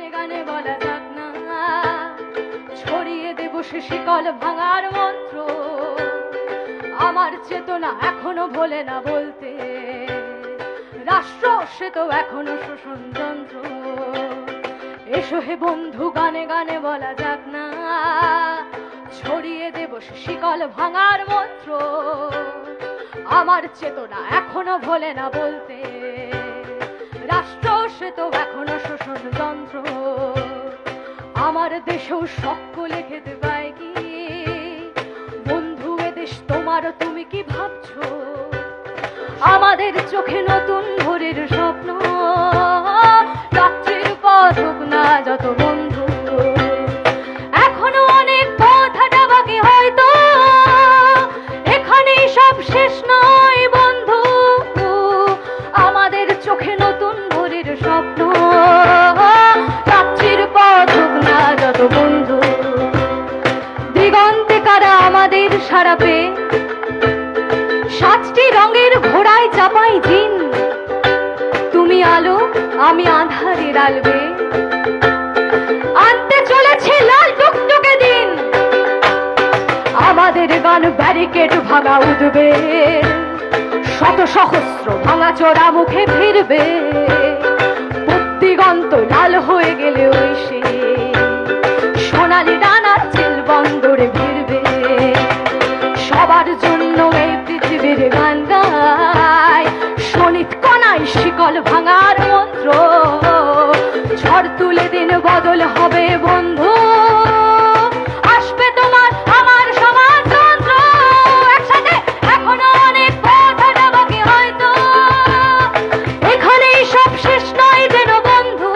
গানে গানে বলা যাক না, ছড়িয়ে দেব সে শিকল ভাঙার মন্ত্র। আমার চেতনা এখনো ভোলে না বলতে, রাষ্ট্র সে তো এখনো শোষণ যন্ত্র। এসো হে বন্ধু গানে গানে বলা যাক না, ছড়িয়ে দেব সে শিকল ভাঙার মন্ত্র। আমার চেতনা এখনো ভোলে না বলতে, রাষ্ট্র সে তো এখনো শোষণ যন্ত্র। আমার দেশেও সকলে খেতে পায় কি বন্ধু, এ দেশ তোমার, তুমি কি ভাবছো? আমাদের চোখে নতুন ভোরের স্বপ্ন, রাত্রির পথ হোক না যত বন্ধু। এখনো অনেক পথ হাঁটা বাকি, হয়তো এখানেই সব শেষ নয় বন্ধু। আমাদের চোখে নতুন ভোরের স্বপ্ন, রাত্রির পথ হোক না যত বন্ধু। দিগন্তে কারা আমাদের সারা পেয়ে, সাতটি রঙের ঘোড়ায় চাপাই দিন। তুমি আলো আমি আঁধারের আলবে, আনতে চলেছে লাল টুকটুকে দিন। আমাদের গান ব্যারিকেড ভাঙা উঠবে, শত সহস্র ভাঙা চোরা মুখে ফিরবে। দিগন্ত লাল হয়ে গেলে ওই সে সোনালি ডানার চিল বন্দরে ভিড়বে। সবার জন্য এই পৃথিবীর গান গায়, শোনিত কণায় শিকল ভাঙার মন্ত্র। ঝড় তুলে দিন বদল হবে বন্ধু, আসবে তোমার আমার সমাজতন্ত্র। একসাথে এখনো অনেক পথ হাঁটা বাকি, হয়তো এখানেই সব শেষ নয় যেন বন্ধু।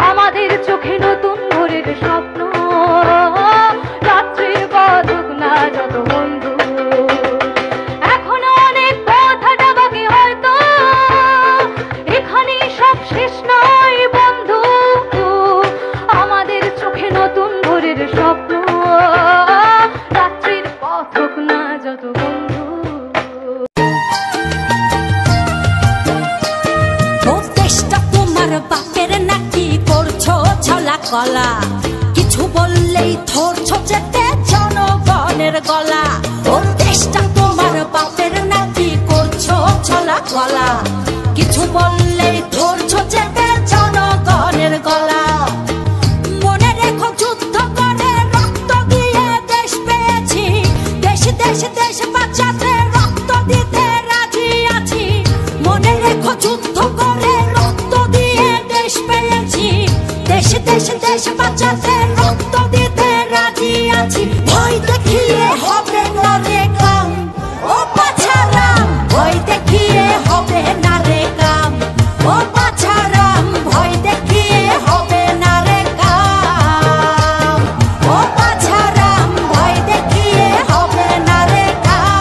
আমাদের চোখে নতুন ভোরের স্বপ্ন, রাত্রির পথ হোক না যত বন্ধু। এখনো অনেক পথ হাঁটা বাকি, হয়তো এখানেই সব শেষ নয় বন্ধু। আমাদের চোখে নতুন ভোরের স্বপ্ন, রাত্রির পথ হোক না যত বন্ধু। দেশটা তোমার বাপের নাকি করছো ছলা কলা, কিছু বললেই ধরছো যেতে জনগণের গলা। ও দেশটা তোমার বাপের নাকি করছো ছলা কলা, কিছু বললেই ধরছো যেতে জনগণের গলা। মনে রেখো যুদ্ধ করে রক্ত দিয়ে দেশ পেয়েছি, দেশ দেশ দেশ বাঁচাতে রক্ত দিতে রাজি আছি। মনে রেখো যুদ্ধ করে রক্ত দিয়ে দেশ পেয়েছি, দেশ দেশ দেশ বাঁচাতে রক্ত দিতে রাজি আছি। ভয় দেখিয়ে হবে না রে কাম, ও বাছারাম ভয় দেখিয়ে হবে না রে কাম, ও বাছারাম ভয় দেখিয়ে হবে না রে কাম, ও বাছারাম ভয় দেখিয়ে হবে না রে কাম।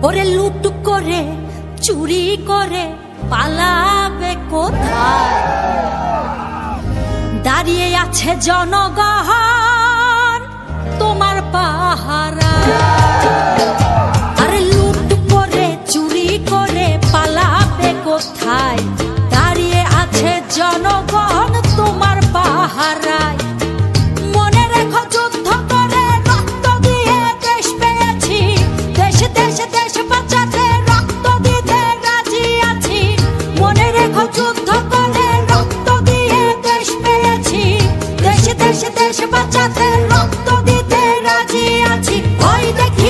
ওরে লুট করে চুরি করে পালাবে কোথায়, দাঁড়িয়ে আছে জনগণ তোমার পাহারা। আরে লুট করে চুরি করে পালাবে কোথায়, দাঁড়িয়ে আছে জনগণ তোমার পাহারায়। মনে রেখো যুদ্ধ করে রক্ত দিয়ে দেশ পেয়েছি, দেশ দেশ দেশ বাঁচাতে রক্ত দিতে রাজি আছি। মনে রেখো যুদ্ধ করে রক্ত দিয়ে দেশ পেয়েছি, দেশ দেশ দেশ বাঁচাতে রক্ত দিতে রাজি আছি। ভয় দেখি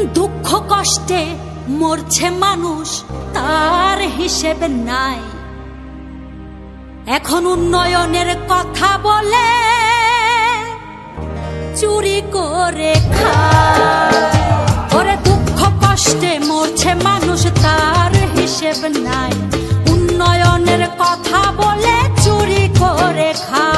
দুঃখ কষ্টে মরছে মানুষ, তার হিসেব নাই। এখন উন্নয়নের কথা বলে চুরি করে খায়। ওরে দুঃখ কষ্টে মরছে মানুষ, তার হিসেব নাই। উন্নয়নের কথা বলে চুরি করে খায়।